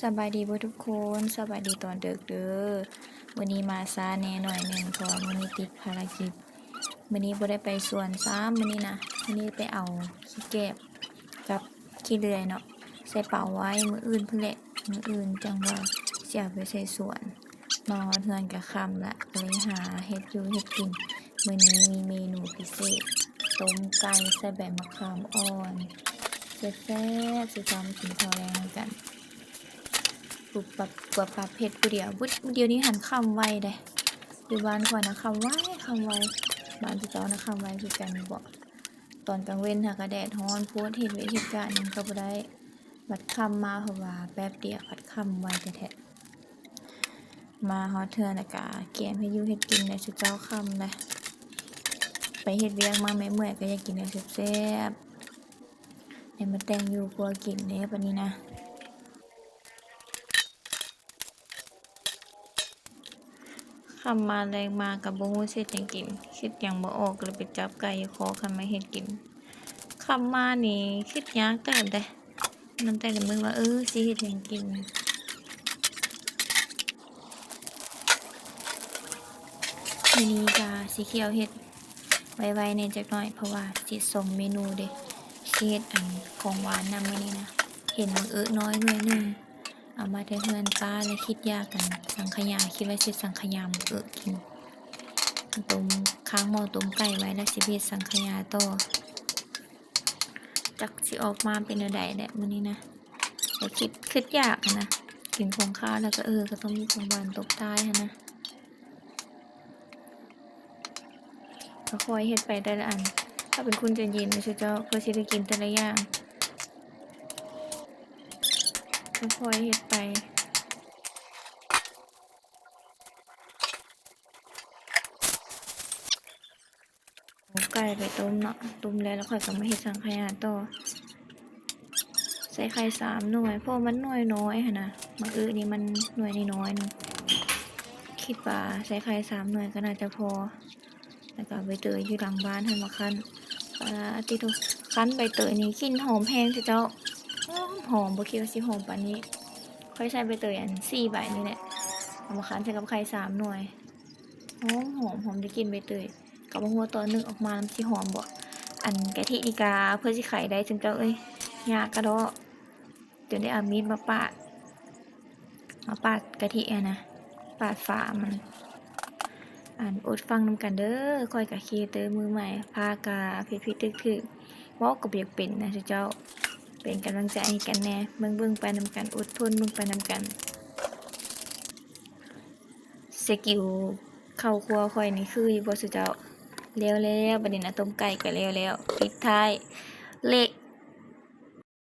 สบายดีบ่ทุกคนสบายดีตอนดึกเด้อวันนี้มาช้าแน่หน่อยหนึ่งเพราะมื้อนี้ติดภารกิจมื้อนี้บ่ได้ไปสวนซ้ำมื้อนี้นะมื้อนี้ไปเอาขี้แกบกับขี้เลื่อยเนาะใส่เป๋าไว้มื้ออื่นพุ่นแหละมื้ออื่นจังว่าสิเอาไปใส่สวนนอนเฮือนก็ค่ำละก็เลยหาเฮ็ดอยู่เฮ็ดกินมื้อนี้มีเมนูพิเศษต้มไก่ใส่ใบมะขามอ่อนแซ่บๆสิพามากินข้าวแรงนำกันปุบปับปับปับเผ็ดผู้เดียวเดี๋ยวนี้หันคำไวเด้อยู่บ้านข่อยนะคำไวบ้านพี่เจ้านะคำไวคือกันบ่ตอนกลางเว้นหากะแดดร้อนโพดเฮ็ดเวยกเฮ็ดการหยังก็บ่ได้บัดค่ำมาเพราะว่าแป๊บเดียวบัดค่ำไวแท้ๆมาฮอดเทื่อน่ะก็แกมให้อยู่เฮ็ดกินได้สุเจ้าค่ำเลยไปเฮ็ดเวียกมาแม่เมื่อยก็อยากกินแนวแซ่บๆได้มาแต่งอยู่ครัวกินเด้บัดนี้นะคำมาแรงมากับบ่ฮู้สิเฮ็ดหยังกินคิดหยังบ่ออกก็เลยไปจับไก่ขอคันมาเฮ็ดกินคำมานี่คิดยากเติบเดะมันแต่ละมื้อว่าสิเฮ็ดหยังกินมื้อนี้ก็สิเคี่ยวเฮ็ดไวๆแหน่จักหน่อยเพราะว่าสิส่งเมนูเด้สิเฮ็ดของหวานนำมื้อนี้นะเห็นบักน้อยหน่วยหนึงเอามาแต่เฮือนป้าเลยคิดยากกันสังขยาคิดว่าสิสังขยาบักกินต้มค้างหม้อต้มไก่ไว้แล้วสิไปเฮ็ดสังขยาต่อจักสิออกมาเป็นแนวใดแหละมื้อนี้นะแต่คิดยากนะกินของคาวแล้วก็ก็ต้องมีของหวานตบท้ายหั้นนะก็ค่อยเฮ็ดไปแต่ละอันถ้าเป็นคนใจเย็นนะสิเจ้าเพื่อสิได้กินแต่ละอย่างก็ค่อยเฮ็ดไปเอาไก่ไปต้มเนาะต้มแล้วค่อยก็มาเฮ็ดสังขยาต่อใส่ไข่3หน่วยเพราะมันหน่วยน้อยหั้นนะมื้อนี่มันหน่วยน้อยๆนึงคิดว่าใส่ไข่3หน่วยก็น่าจะพอแล้วก็ใบเตยอยู่หลังบ้านให้มาคั้นติโตคั้นใบเตยนี่กลิ่นหอมแฮงสิเจ้าหอมบ่คิดว่าสิหอมปานนี้ค่อยใช้ใบเตยอัน4ใบนี่แหละเอามาคั้นใส่กับไข่3หน่วยหอมได้กลิ่นใบเตยก็บ่ฮู้ว่าตอนนึกออกมามันสิหอมบ่อันกะทินี่ก็เพื่อสิไขได้จังเจ้าเอ้ยยากกะดอกจนได้เอามีดมาปาดกะทิอะนะปาดฝามันอดฟังนำกันเด้อค่อยกะเคเตอมือใหม่พากะผิดๆถึกๆเว้าก็บ่อยากเป็นนะเจ้าเป็นกำลังใจให้กันแน่เบิ่งไปนำกันอดทนเบิ่งไปนำกันสกิลเข้าครัวค่อยนี่คืออยู่บ่ซุเจ้าแล้วบัดนี้นะต้มไก่ก็แล้วปิดท้ายเละ